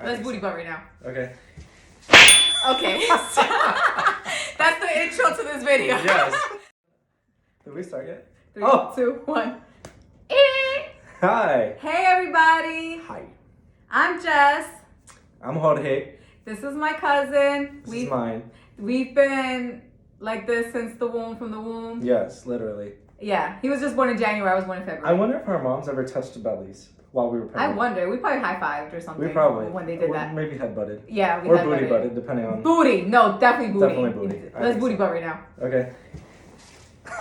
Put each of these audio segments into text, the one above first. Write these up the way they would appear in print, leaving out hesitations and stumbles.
Let's booty butt right now. Okay. Okay. That's the intro to this video. Yes. Did we start yet? 3, Oh. 2, 1. Hi. Hey everybody. Hi. I'm Jess. I'm Jorge. This is my cousin. This is mine. We've been like this since the womb, from the womb. Yes, literally. Yeah, he was just born in January. I was born in February. I wonder if our moms ever touched bellies while we were I pregnant. wonder. We probably high-fived or something. We probably. when they did Or that. maybe head-butted. Yeah, we Or had booty-butted, depending on... Booty. No, definitely booty. Definitely booty. I Let's think booty so. butt right now. Okay.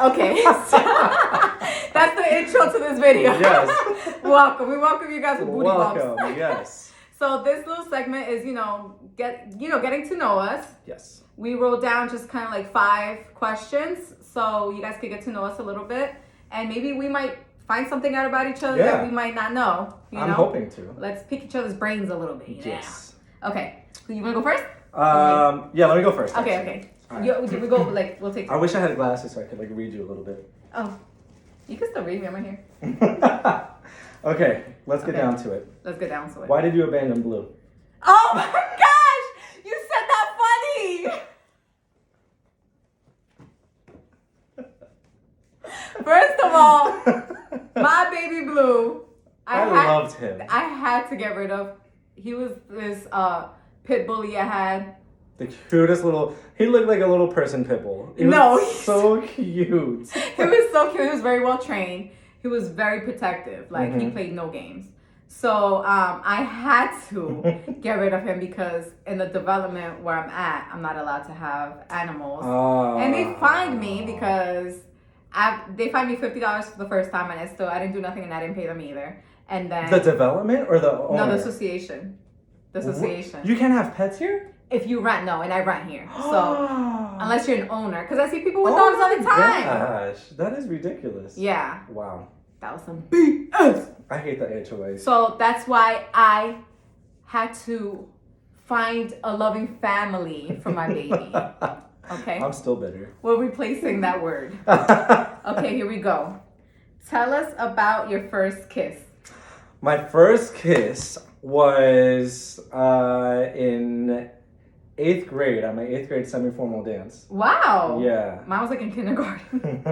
Okay. That's the intro to this video. Yes. Welcome. We welcome you guys with booty bumps. Welcome. Yes. So this little segment is, getting to know us. Yes. We wrote down just kind of like 5 questions, so you guys could get to know us a little bit, and maybe we might find something out about each other Yeah. that we might not know. I'm hoping to. Let's pick each other's brains a little bit. Yes. Okay. So you want to go first? Yeah, let me go first. Okay. actually. Okay. All right. We go like we'll take. I wish I had glasses so I could read you a little bit. Oh, you can still read me. I'm right here. Okay, let's get Okay. down to it. Let's get down to it. Why did you abandon Blue? Oh my gosh! You said that funny! First of all, my baby Blue, I loved him. I had to get rid of. He was this pit bully I had. The cutest little... He looked like a little person pit bull. He was No, so cute. He was so cute. He was very well trained. He was very protective. Like, he played no games. So I had to get rid of him because in the development where I'm at, I'm not allowed to have animals. And they fined me because they fined me $50 for the first time, and I didn't do nothing, and I didn't pay them either. And then The development or the owner? no, the association. The association. You can't have pets here? If you rent, no, and I rent here. So unless you're an owner, because I see people with dogs all the time. Gosh, that is ridiculous. Yeah, Wow. that was some BS. I hate the HOAs. So that's why I had to find a loving family for my baby. Okay? I'm still bitter. We're replacing that word. Okay, here we go. Tell us about your first kiss. My first kiss was in 8th grade, at my 8th grade semi-formal dance. Wow. Yeah. Mine was like in kindergarten.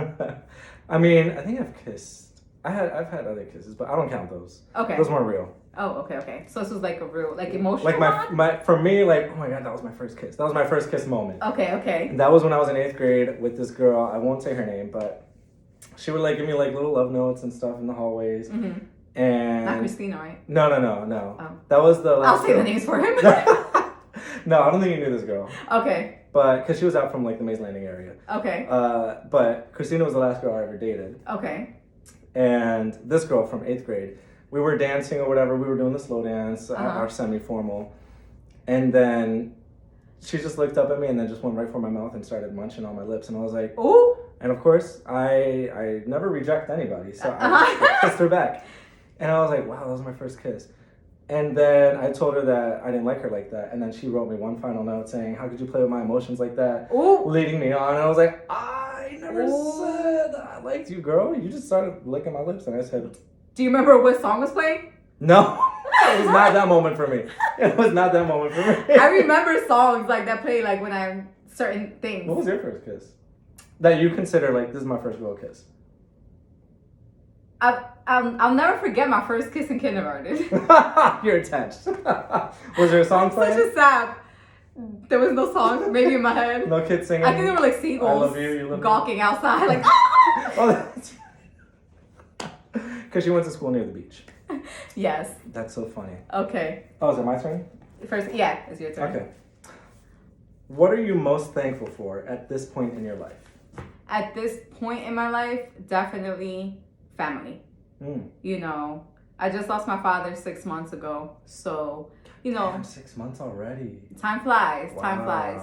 I mean, I think I've kissed. I've had other kisses, but I don't count those. Okay. Those weren't real. Oh, okay. So this was like a real, like emotional Like one? my for me, like, oh my god, that was my first kiss. That was my first kiss moment. Okay. And that was when I was in 8th grade with this girl. I won't say her name, but she would like give me like little love notes and stuff in the hallways. Mm-hmm. And Not Christina, right? No. Oh. That was the last I'll say girl. the names for him. No, I don't think you knew this girl. Okay. But because she was out from like the Mays Landing area. Okay. But Christina was the last girl I ever dated. Okay. And this girl from 8th grade, we were dancing or whatever. We were doing the slow dance, our semi-formal. And then she just looked up at me and then just went right for my mouth and started munching on my lips. And I was like, Ooh. and of course, I never reject anybody. So I kissed her back. And I was like, wow, that was my first kiss. And then I told her that I didn't like her like that. And then she wrote me one final note saying, how could you play with my emotions like that? Ooh. Leading me on. And I was like, I never Ooh. said I liked you, girl. You just started licking my lips. And I said, Do you remember what song was playing? no. It was not that moment for me. It was not that moment for me. I remember songs like that play like when I'm certain things. What was your first kiss? That you consider like, this is my first real kiss. I'll never forget my first kiss in kindergarten. You're attached. Was there a song playing? Such a sad. There was no song maybe in my head. No kids singing? I think they were like seagulls I love you, you love me. gawking outside like Oh, that's because you went to school near the beach. Yes. That's so funny. Okay. Oh, is it my turn? First, yeah, it's your turn. Okay. What are you most thankful for at this point in your life? At this point in my life, definitely family. Mm. I just lost my father 6 months ago, so Damn, 6 months already. time flies. Time flies.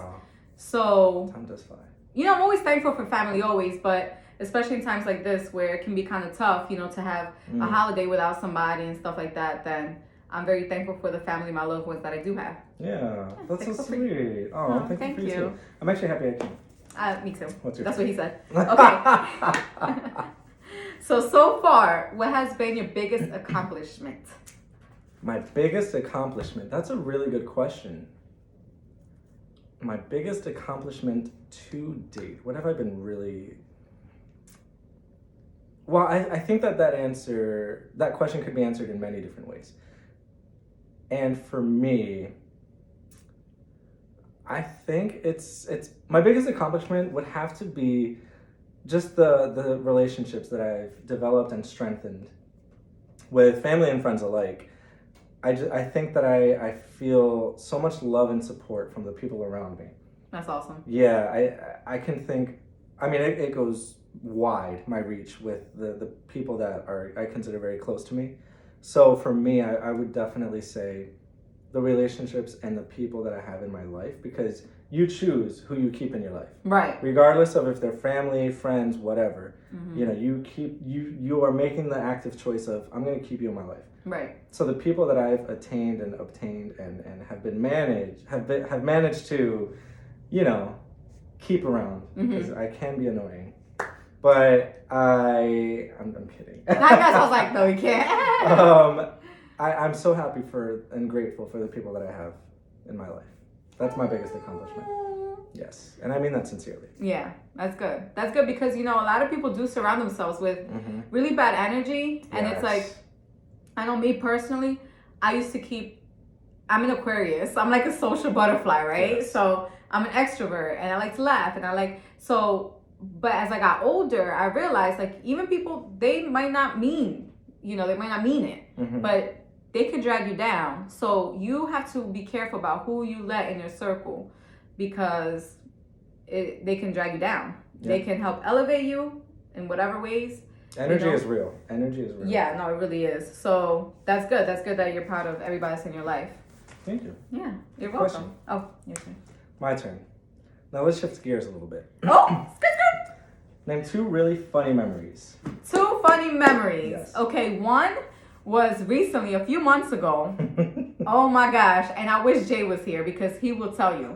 So Time does fly. I'm always thankful for family, always, but especially in times like this where it can be kind of tough, to have a holiday without somebody and stuff like that, then I'm very thankful for the family, my loved ones that I do have. Yeah, that's so thankful for you. sweet. Oh, I'm thankful thank for you you. too. I'm actually happy I came. Me too. What's your That's what he said. Okay. So far, what has been your biggest accomplishment? My biggest accomplishment. That's a really good question. My biggest accomplishment to date. What have I been really... Well, I think that question could be answered in many different ways. And for me, I think it's my biggest accomplishment would have to be just the relationships that I've developed and strengthened with family and friends alike. I think that I feel so much love and support from the people around me. That's awesome. Yeah, I can think, I mean, it goes wide, my reach, with the people that I consider very close to me. So for me, I would definitely say the relationships and the people that I have in my life, because you choose who you keep in your life. Right. Regardless of if they're family, friends, whatever. Mm-hmm. You know, you are making the active choice of, I'm going to keep you in my life. Right. So the people that I've attained and obtained and have managed to, you know, keep around, because I can be annoying. But I'm kidding. I guess I was like, no, you can't. I'm so happy for and grateful for the people that I have in my life. That's my biggest accomplishment. Yes, and I mean that sincerely. Yeah, that's good. That's good because, you know, a lot of people do surround themselves with really bad energy. And it's like, I know me personally, I'm an Aquarius. I'm like a social butterfly, right? Yes. So I'm an extrovert and I like to laugh and but as I got older, I realized like even people, they might not mean it, but they could drag you down. So you have to be careful about who you let in your circle, because they can drag you down. Yeah. They can help elevate you in whatever ways. Energy is real. Energy is real. Yeah, no, it really is. So that's good. That's good that you're proud of everybody that's in your life. Thank you. Yeah, you're welcome. Oh, your turn. My turn. Now let's shift gears a little bit. Oh, Name 2 really funny memories. 2 funny memories. Yes. Okay, one was recently, a few months ago. Oh my gosh, and I wish Jay was here because he will tell you.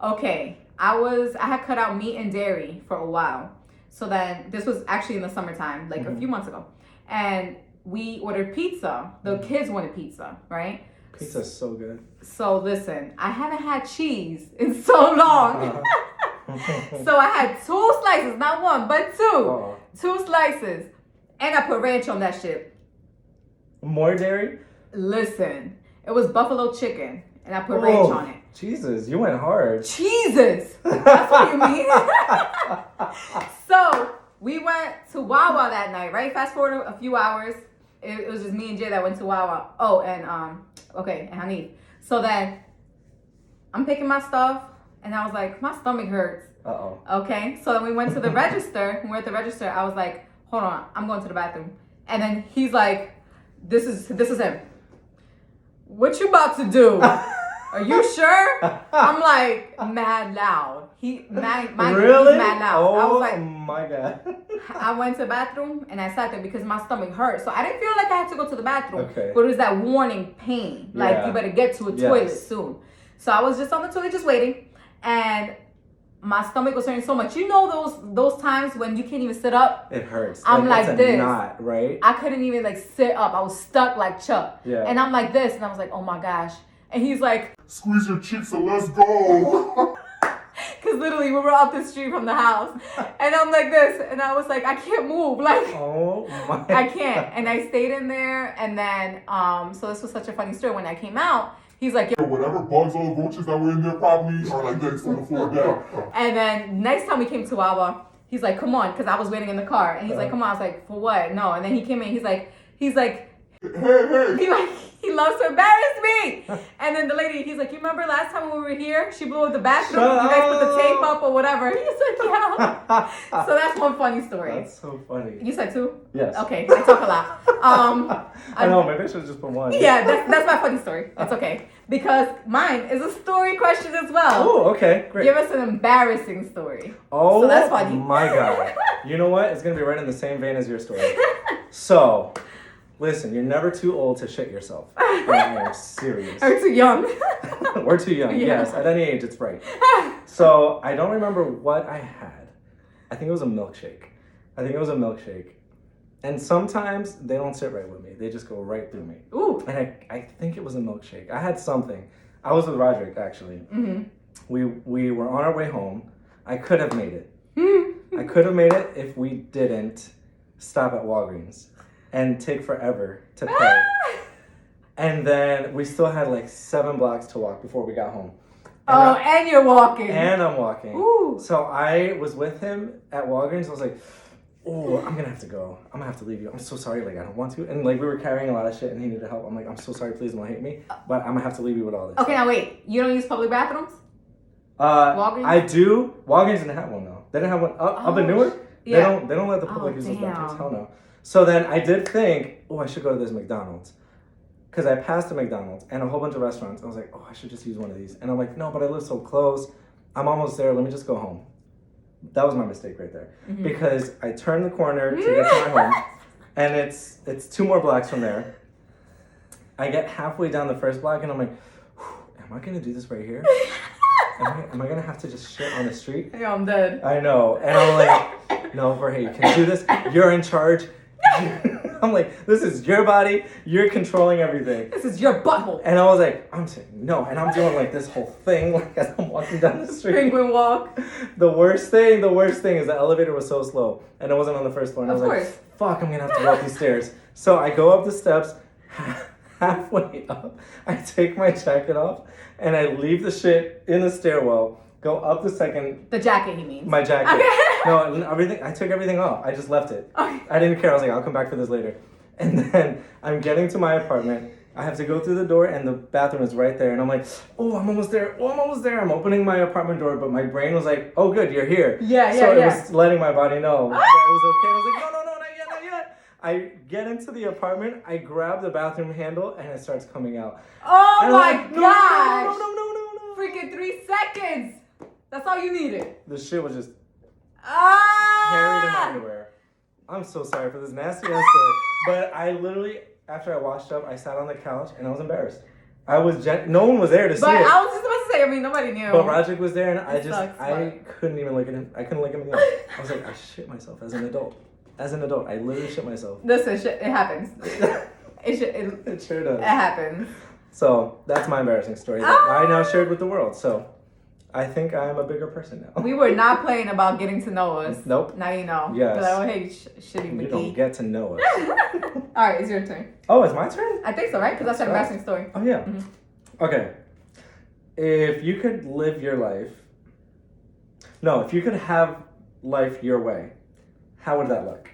Okay, I had cut out meat and dairy for a while. So then, this was actually in the summertime, like a few months ago. And we ordered pizza. The kids wanted pizza, right? Pizza's so good. So listen, I haven't had cheese in so long. So I had 2 slices, not 1, but 2. 2 slices. And I put ranch on that shit. More dairy? Listen, it was buffalo chicken. And I put ranch on it. Jesus, you went hard. Jesus! That's what you mean? So, we went to Wawa that night, right? Fast forward a few hours. It was just me and Jay that went to Wawa. Oh, and, and Hanif. So then, I'm picking my stuff. And I was like, my stomach hurts. Uh-oh. Okay, so then we went to the register. When we were at the register, I was like, hold on, I'm going to the bathroom. And then he's like, this is him. What you about to do? Are you sure? I'm like, mad loud. Really? He's mad loud. Oh, I was like, my God. I went to the bathroom and I sat there because my stomach hurt. So I didn't feel like I had to go to the bathroom. Okay. But it was that warning pain. Like, you better get to a toilet soon. So I was just on the toilet just waiting. And my stomach was hurting so much. You know those times when you can't even sit up? It hurts. I'm like this. Knot, right? I couldn't even like sit up. I was stuck like Chuck. Yeah. And I'm like this. And I was like, oh my gosh. And he's like, squeeze your cheeks and let's go. Because literally we were up the street from the house. And I'm like this. And I was like, I can't move. Like, oh my I can't. And I stayed in there. And then, so this was such a funny story. When I came out, he's like, whatever bugs or roaches that were in there probably are like this on the floor down. And then next time we came to Wawa, he's like, come on, because I was waiting in the car. And he's like, come on. I was like, for what? No. And then he came in. He's like, hey. He loves to embarrass me. And then the lady, he's like, you remember last time when we were here? She blew up the bathroom. You guys put the tape up or whatever. He's like, yeah. So that's one funny story. That's so funny. You said 2? Yes. Okay, I talk a lot. I know, maybe I should just put 1. Yeah, that's my funny story. It's okay. Because mine is a story question as well. Oh, okay, great. Give us an embarrassing story. Oh, so that's funny. My God. You know what? It's going to be right in the same vein as your story. So, listen, you're never too old to shit yourself. And I am serious. Or too young. We're too young, yes. At any age, it's right. So, I don't remember what I had. I think it was a milkshake. And sometimes they don't sit right with me. They just go right through me. Ooh. And I think it was a milkshake. I had something. I was with Roderick, actually. Mm-hmm. We were on our way home. I could have made it. I could have made it if we didn't stop at Walgreens and take forever to pay. And then we still had like 7 blocks to walk before we got home. And you're walking. And I'm walking. Ooh. So I was with him at Walgreens. I was like, oh, I'm gonna have to go. I'm gonna have to leave you. I'm so sorry. Like, I don't want to. And like, we were carrying a lot of shit and he needed help. I'm like, I'm so sorry. Please don't hate me. But I'm gonna have to leave you with all this. Okay, now wait. You don't use public bathrooms? Walgreens? I do. Walgreens didn't have one though. They didn't have one up in Newark. Yeah. They don't let the public use those damn. bathrooms. Hell no. So then I did think, oh, I should go to this McDonald's. Because I passed a McDonald's and a whole bunch of restaurants. I was like, oh, I should just use one of these. And I'm like, no, but I live so close. I'm almost there. Let me just go home. That was my mistake right there. Mm-hmm. Because I turned the corner to get to my home. And it's 2 more blocks from there. I get halfway down the first block and I'm like, am I going to do this right here? Am I going to have to just shit on the street? Yeah, I'm dead. I know. And I'm like, no, Jorge, you can do this. You're in charge. I'm like, this is your body. You're controlling everything. This is your butthole. And I was like, I'm saying no. And I'm doing like this whole thing like as I'm walking down the street. Penguin walk. The worst thing is the elevator was so slow. And it wasn't on the first floor. And I was like, fuck, I'm going to have to go up these stairs. So I go up the steps. Halfway up, I take my jacket off. And I leave the shit in the stairwell. Go up the second. The jacket, he means. My jacket. Okay. No, everything. I took everything off. I just left it. Okay. I didn't care. I was like, I'll come back for this later. And then I'm getting to my apartment. I have to go through the door, and the bathroom is right there. And I'm like, oh, I'm almost there. Oh, I'm almost there. I'm opening my apartment door, but my brain was like, oh, good, you're here. Yeah. So it was letting my body know that it was okay. And I was like, no, not yet. I get into the apartment. I grab the bathroom handle, and it starts coming out. Oh and my like, gosh! No. Freaking 3 seconds. That's all you needed. The shit was just Ah! carried in my underwear. I'm so sorry for this nasty ass story. But I literally, after I washed up, I sat on the couch and I was embarrassed. No one was there to see it. But I was just about to say, I mean, nobody knew. But Roderick was there and I sucks, couldn't even look at him. I couldn't look at him in the eye. I was like, I shit myself as an adult. I literally shit myself. Listen, it happens. It sure does. It happens. So that's my embarrassing story that I now shared with the world. So I think I'm a bigger person now. We were not playing about getting to know us. Nope. Now you know. Yes. Like, oh, hey, shitty McGee. You don't get to know us. All right, it's your turn. Oh, it's my turn? I think so, right? Because that's an embarrassing story. Oh, yeah. Mm-hmm. Okay. If you could live your life... No, if you could have life your way, how would that look?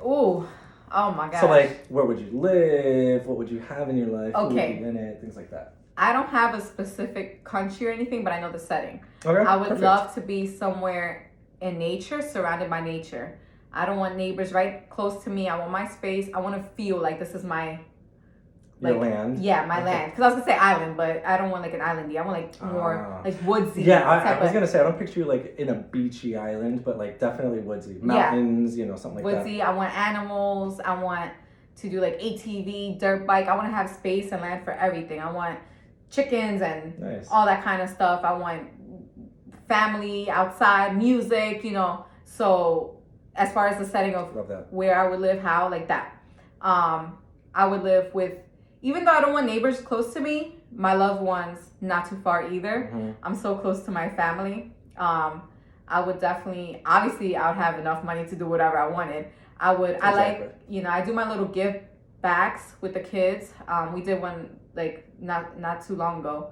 Ooh. Oh, my gosh. So, like, where would you live? What would you have in your life? Okay. Who would be in it? Things like that. I don't have a specific country or anything, but I know the setting. Okay, I would perfect. love to be somewhere in nature, surrounded by nature. I don't want neighbors right close to me. I want my space. I want to feel like this is my... Your land? Yeah, my land. Because I was going to say island, but I don't want like an islandy. I want like more like woodsy. Yeah, I was going to say, I don't picture you like in a beachy island, but like definitely woodsy. Mountains, something like that. Woodsy. I want animals. I want to do like ATV, dirt bike. I want to have space and land for everything. I want chickens and all that kind of stuff. I want family outside, music, So as far as the setting of where I would live, how, like that. I would live with, even though I don't want neighbors close to me, my loved ones not too far either. Mm-hmm. I'm so close to my family. I would definitely, obviously I would have enough money to do whatever I wanted. I do my little gift backs with the kids. We did one like not too long ago.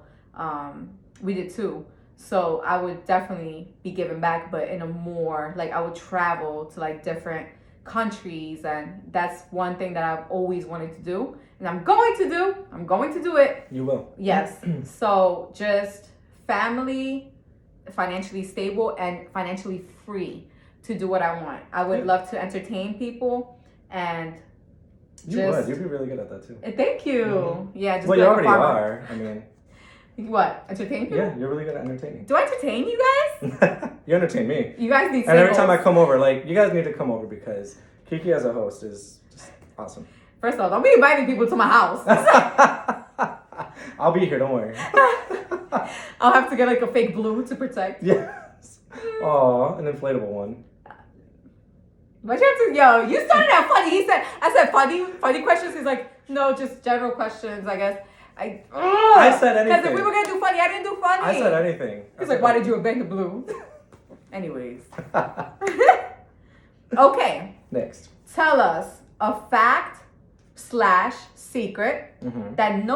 We did 2. So I would definitely be giving back, but in a more, like I would travel to like different countries, and that's one thing that I've always wanted to do. And I'm going to do it. You will. Yes. So just family, financially stable, and financially free to do what I want. I would love to entertain people and you'd be really good at that too. Thank you. Mm-hmm. Yeah, just well, you already are. I mean, what? Entertain people? Yeah, you're really good at entertaining. Do I entertain you guys? You entertain me. You guys need. And every time I come over, like you guys need to come over because Kiki as a host is just awesome. First of all, don't be inviting people to my house. I'll be here. Don't worry. I'll have to get like a fake blue to protect. Yes. Aw, an inflatable one. But you have to, you started out funny. I said funny questions. He's like, no, just general questions, I guess. I said anything. Because if we were going to do funny, I didn't do funny. I said anything. He's like, why did you invent the blue? Anyways. Okay. Next. Tell us a fact / secret that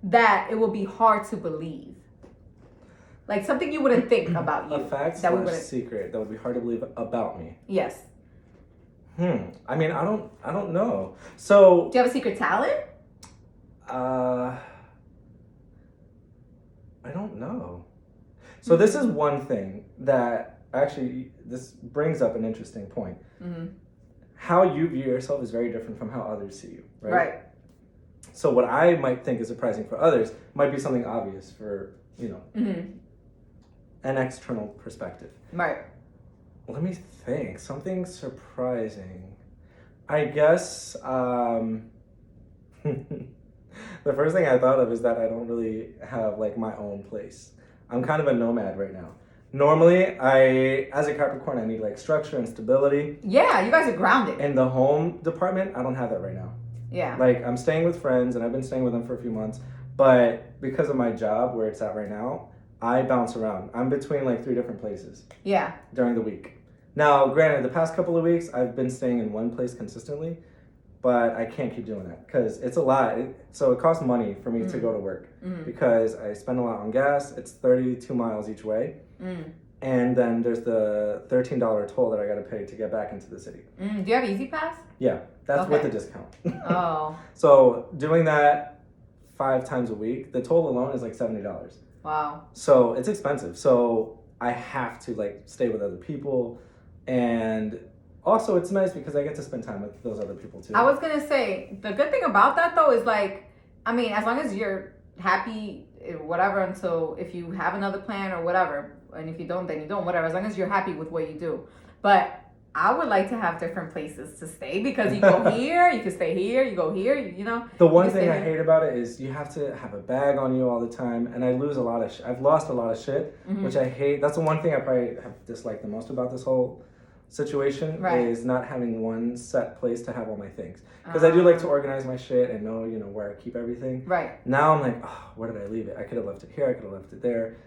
that it will be hard to believe. Like something you wouldn't think about you. A fact that / secret that would be hard to believe about me. Yes. I mean, I don't know. So. Do you have a secret talent? I don't know. So this is one thing that actually, this brings up an interesting point. How you view yourself is very different from how others see you, right? Right. So what I might think is surprising for others might be something obvious for, an external perspective. Right. Let me think. Something surprising. I guess the first thing I thought of is that I don't really have like my own place. I'm kind of a nomad right now. Normally, as a Capricorn, I need like structure and stability. Yeah, you guys are grounded. In the home department, I don't have that right now. Yeah. Like I'm staying with friends and I've been staying with them for a few months, but because of my job where it's at right now, I bounce around. I'm between like 3 different places. Yeah. During the week. Now, granted, the past couple of weeks, I've been staying in one place consistently, but I can't keep doing that because it's a lot. So it costs money for me to go to work because I spend a lot on gas. It's 32 miles each way. And then there's the $13 toll that I got to pay to get back into the city. Do you have Easy Pass? Yeah, that's with the discount. Oh. So doing that 5 times a week, the toll alone is like $70. Wow. So it's expensive. So I have to like stay with other people. And also it's nice because I get to spend time with those other people too. I was going to say, the good thing about that though is like, I mean, as long as you're happy, whatever, until if you have another plan or whatever, and if you don't, then you don't, whatever, as long as you're happy with what you do. But I would like to have different places to stay because you go here, you can stay here, you go here, The one thing I hate about it is you have to have a bag on you all the time, and I lose a lot of I've lost a lot of shit, which I hate. That's the one thing I probably have disliked the most about this whole situation is not having one set place to have all my things. Because I do like to organize my shit and know, where I keep everything. Right. Now I'm like, oh, where did I leave it? I could have left it here, I could have left it there.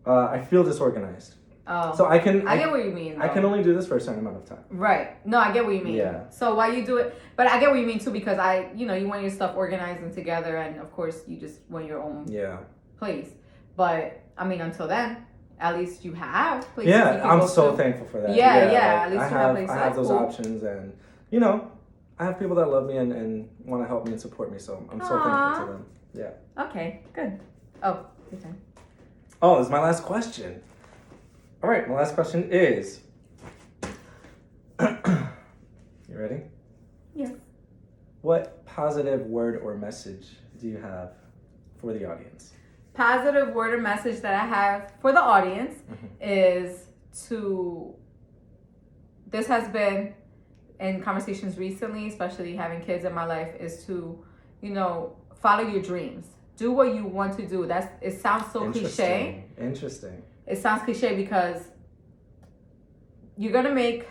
I feel disorganized. Oh. So I get what you mean, though. I can only do this for a certain amount of time. Right. No, I get what you mean. Yeah. So why you do it, but I get what you mean too because you want your stuff organized and together, and of course you just want your own place. But I mean, until then, at least you have places. Yeah, I'm so thankful for that. Yeah. Like, at least you have places. I have those options, and I have people that love me and want to help me and support me. So I'm so thankful to them. Yeah. Okay. Good. Oh, your turn. Oh, this is my last question. All right, my last question is, you ready? Yes. What positive word or message do you have for the audience? Positive word or message that I have for the audience is this has been in conversations recently, especially having kids in my life, is to, follow your dreams. Do what you want to do. It sounds so cliche. Interesting. It sounds cliche because you're going to make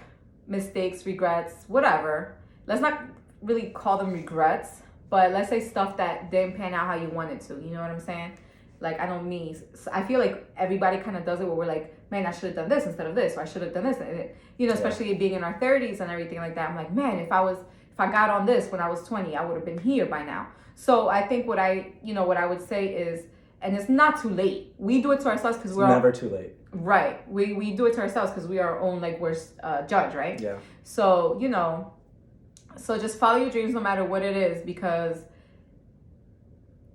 mistakes, regrets, whatever. Let's not really call them regrets, but let's say stuff that didn't pan out how you wanted to. You know what I'm saying? Like, I feel like everybody kind of does it where we're like, man, I should have done this instead of this, or I should have done this. And especially being in our 30s and everything like that. I'm like, man, if I got on this when I was 20, I would have been here by now. So I think what I would say is, and it's not too late. We do it to ourselves because we're never too late. Right. We do it to ourselves because we are our own worst judge, right? Yeah. So, so just follow your dreams no matter what it is, because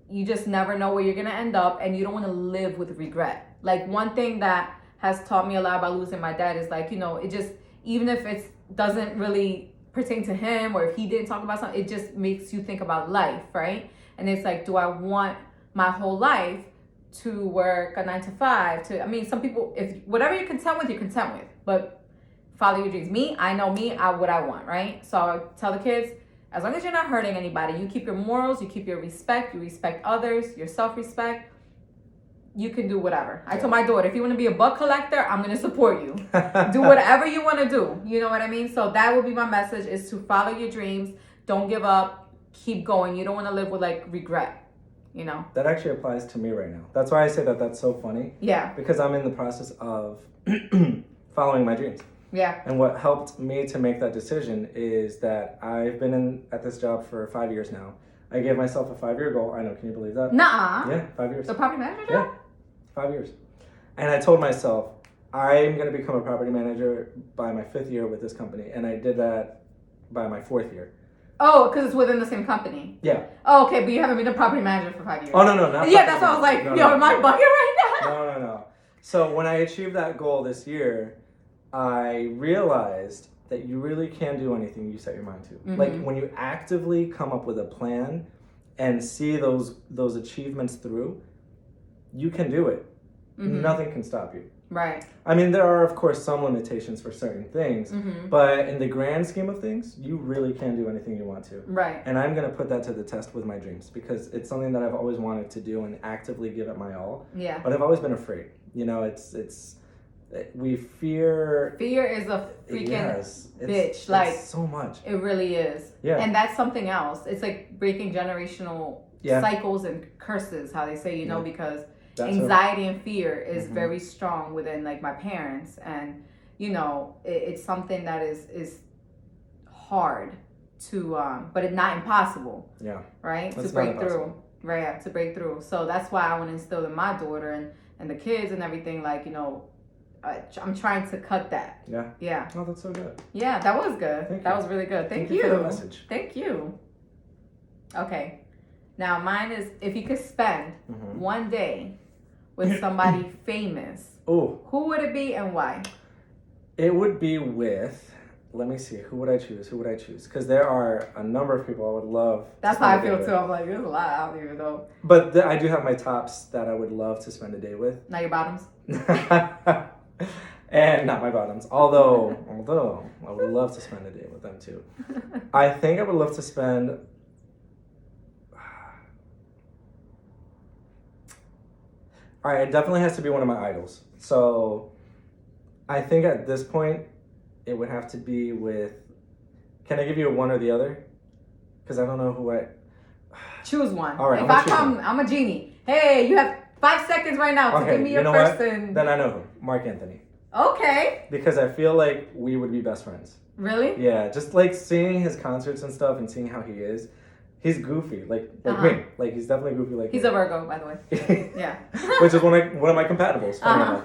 you just never know where you're going to end up, and you don't want to live with regret. Like, one thing that has taught me a lot about losing my dad is it just, even if it doesn't really pertain to him, or if he didn't talk about something, it just makes you think about life, right? And it's like, do I want my whole life to work a 9 to 5? Some people, if whatever you're content with, but follow your dreams. I know what I want, right? So I tell the kids, as long as you're not hurting anybody, you keep your morals, you keep your respect, you respect others, your self-respect, you can do whatever. I told my daughter, if you want to be a bug collector, I'm going to support you. Do whatever you want to do. You know what I mean? So that would be my message, is to follow your dreams. Don't give up. Keep going. You don't want to live with like regret, you know? That actually applies to me right now. That's why I say that that's so funny. Yeah. Because I'm in the process of following my dreams. Yeah. And what helped me to make that decision is that I've been at this job for 5 years now. I gave myself a 5-year goal. I know, can you believe that? Nuh-uh. Yeah, 5 years. The property manager job? Yeah, 5 years. And I told myself, I'm going to become a property manager by my 5th year with this company. And I did that by my 4th year. Oh, because it's within the same company. Yeah. Oh, okay, but you haven't been a property manager for 5 years. Oh, no, not Yeah, that's why I was like, no, yo, no, am I no. bugging right now? No. So when I achieved that goal this year, I realized that you really can do anything you set your mind to. Mm-hmm. Like when you actively come up with a plan and see those achievements through, you can do it. Mm-hmm. Nothing can stop you. Right. I mean, there are of course some limitations for certain things, Mm-hmm. but in the grand scheme of things, you really can do anything you want to. Right. And I'm going to put that to the test with my dreams because it's something that I've always wanted to do and actively give it my all. Yeah. But I've always been afraid. You know, we fear. Fear is a freaking Yes, bitch. Like, so much. it really is. Yeah. And that's something else. It's like breaking generational cycles and curses, how they say, you know, Yeah. because That's anxiety and fear is Mhm. very strong within like my parents, and you know it's something that is hard to but it's not impossible, Yeah. right? It's to break not through, impossible. right? Yeah, to break through. So that's why I want to instill in my daughter and the kids and everything, like, you know, I'm trying to cut that. Yeah. Oh, that's so good. Yeah, that was good. Thank That you. was really good. Thank you for the message. Thank you. Okay, now mine is, if you could spend Mhm. one day with somebody famous, Oh, who would it be and why? it would be with. Let me see. Who would I choose? Because there are a number of people I would love. That's to how I spend a feel day too. with. I'm like, there's a lot. I don't even know. But I do have my tops that I would love to spend a day with. Not your bottoms. And not my bottoms. Although I would love to spend a day with them too. I think I would love to spend. All right, it definitely has to be one of my idols. So I think at this point it would have to be with. Can I give you a one or the other? Because I don't know who I. Choose one. All right, if I'm I gonna choose come, one. I'm a genie. Hey, you have 5 seconds right now to Okay, give me you your know what? person. Then I know who. Mark Anthony. Okay. Because I feel like we would be best friends. Really? Yeah, just like seeing his concerts and stuff and seeing how he is. He's goofy, like me. Like he's definitely goofy like He's me. a Virgo, by the way. Yeah. Which is one of my compatibles, funny Uh-huh. enough.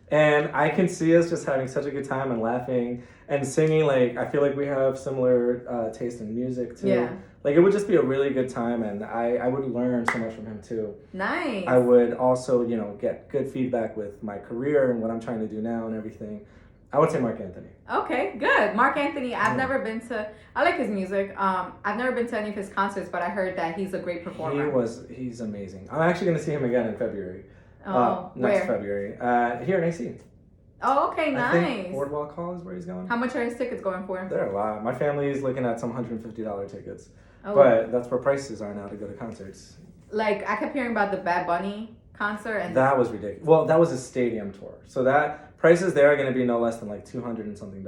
And I can see us just having such a good time and laughing and singing. Like I feel like we have similar taste in music too. Yeah. Like it would just be a really good time, and I would learn so much from him too. Nice. I would also, get good feedback with my career and what I'm trying to do now and everything. I would say Mark Anthony. Okay, good. Mark Anthony, I've Yeah. never been to, I like his music. I've never been to any of his concerts, but I heard that he's a great performer. He's amazing. I'm actually going to see him again in February. Oh, Next where? February. Here in AC. Oh, okay, I think nice. Boardwalk Hall is where he's going. How much are his tickets going for? There are a lot. My family is looking at some $150 tickets. Oh, But that's where prices are now to go to concerts. like I kept hearing about the Bad Bunny concert, and That was ridiculous. Well, that was a stadium tour. So that prices there are going to be no less than like $200 and something.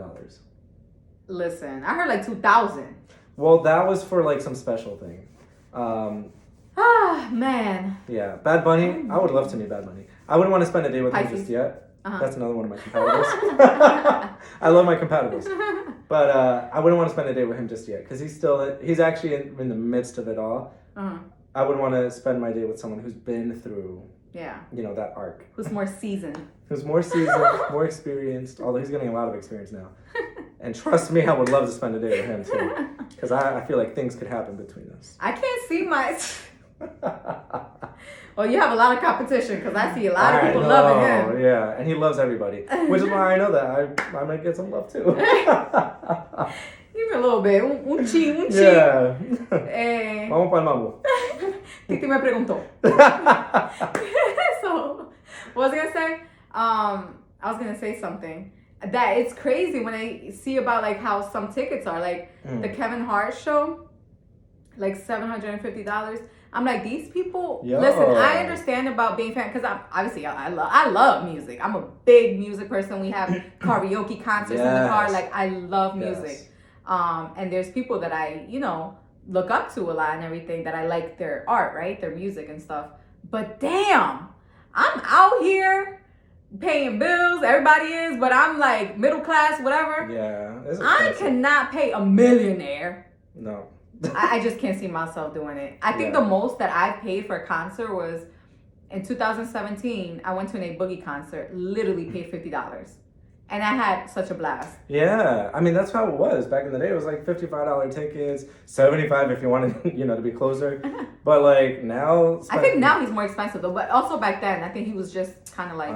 listen, I heard like 2,000. Well, that was for like some special thing. Ah, man. Yeah, Bad Bunny. I would love to meet Bad Bunny. I wouldn't want to spend a day with him Pisces. just yet. Uh-huh. That's another one of my compatibles. I love my compatibles. But I wouldn't want to spend a day with him just yet because he's actually in the midst of it all. Uh-huh. I would want to spend my day with someone who's been through, Yeah. that arc. Who's more seasoned? Who's more seasoned, more experienced, although he's getting a lot of experience now. And trust me, I would love to spend a day with him too. Because I feel like things could happen between us. I can't see my. Well, you have a lot of competition because I see a lot of people loving him. Yeah, and he loves everybody. Which is why I know that I might get some love too. Even a little bit. Un chi. Yeah. Eh, Vamos para el mambo. Titi me preguntó. So, what was I gonna say? I was gonna say something. That it's crazy when I see about like how some tickets are. Like the Kevin Hart show, like $750. I'm like, these people. Yo. Listen, I understand about being fan because I love music. I'm a big music person. We have karaoke concerts in the car. Like, I love music. And there's people that I look up to a lot and everything, that I like their art, right, their music and stuff. But damn, I'm out here paying bills. Everybody is, but I'm like middle class, whatever. Yeah, I cannot pay a millionaire. No. I just can't see myself doing it. I think the most that I've paid for a concert was in 2017. I went to an A Boogie concert, literally paid $50. And I had such a blast. Yeah, I mean, that's how it was back in the day. It was like $55 tickets, $75 if you wanted, to be closer. But like now, I think now he's more expensive though. But also back then, I think he was just kind of like,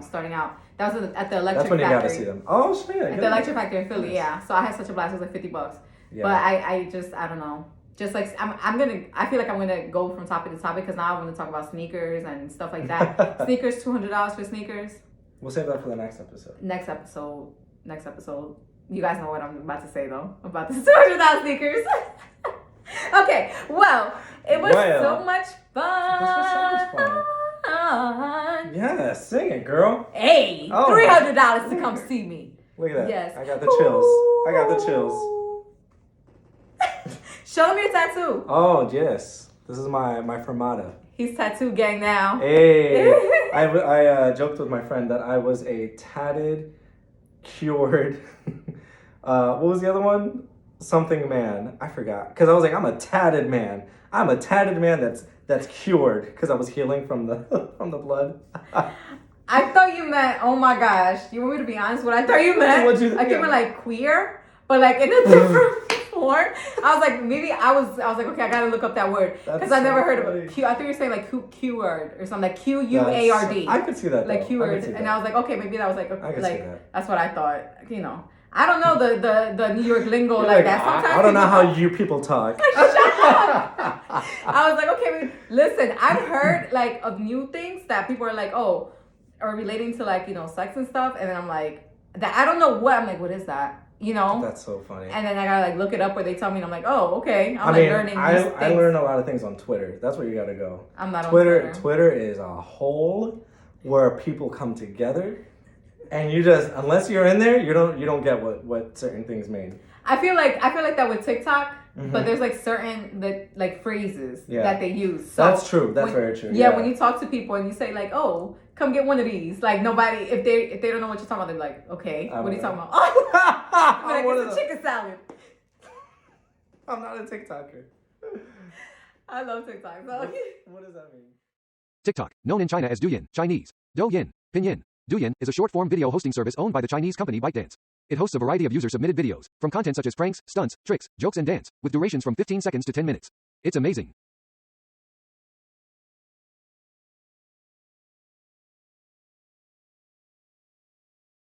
starting out. That was at the Electric Factory. That's when you got to see them. Oh shit! At the Electric Factory in Philly, yeah. So I had such a blast. It was like $50. Yeah. But I don't know. Just like I feel like I'm gonna go from topic to topic because now I want to talk about sneakers and stuff like that. Sneakers, $200 for sneakers. We'll save that for the next episode. Next episode. You guys know what I'm about to say though about the $200 sneakers. Okay, well, it was so much fun. This was so much fun. Yeah, sing it, girl. Hey, $300 to come see me. Look at that. Yes. I got the chills. I got the chills. Show them your tattoo. Oh, yes. This is my fermata. He's tattoo gang now. Hey. I joked with my friend that I was a tatted, cured, what was the other one? Something man. I forgot. Because I was like, I'm a tatted man. I'm a tatted man that's cured. Because I was healing from the blood. I thought you meant, oh my gosh. You want me to be honest? What I thought you meant? What'd you think? I thought you meant like queer, but like in a different form. I was like, maybe I was like, okay, I gotta look up that word. Because I never heard of it. I thought you were saying like cured or something, like Quard. I could see that. Like cured. And I was like, okay, maybe that was like, I could see that. That's what I thought, I don't know the New York lingo like that. Sometimes I don't know how you people talk. Shut up. I was like, okay, listen, I've heard like of new things that people are like, oh, or relating to like, sex and stuff. And then I'm like, that I don't know what. I'm like, what is that? That's so funny. And then I gotta like look it up where they tell me, and I'm like, oh, okay. I'm learning. I learn a lot of things on Twitter. That's where you gotta go. I'm not on Twitter. Twitter is a hole where people come together. And you just, unless you're in there, you don't get what certain things mean. I feel like that with TikTok, but there's like certain phrases that they use. So that's true. That's very true. Yeah, when you talk to people and you say like, oh, come get one of these. Like nobody, if they don't know what you're talking about, they're like, okay, what are you talking about? Oh, like, it's a chicken salad. I'm not a TikToker. I love TikTok. So. What does that mean? TikTok, known in China as Douyin, Chinese, Douyin, Pinyin. Douyin is a short-form video hosting service owned by the Chinese company ByteDance. It hosts a variety of user-submitted videos, from content such as pranks, stunts, tricks, jokes and dance, with durations from 15 seconds to 10 minutes. It's amazing.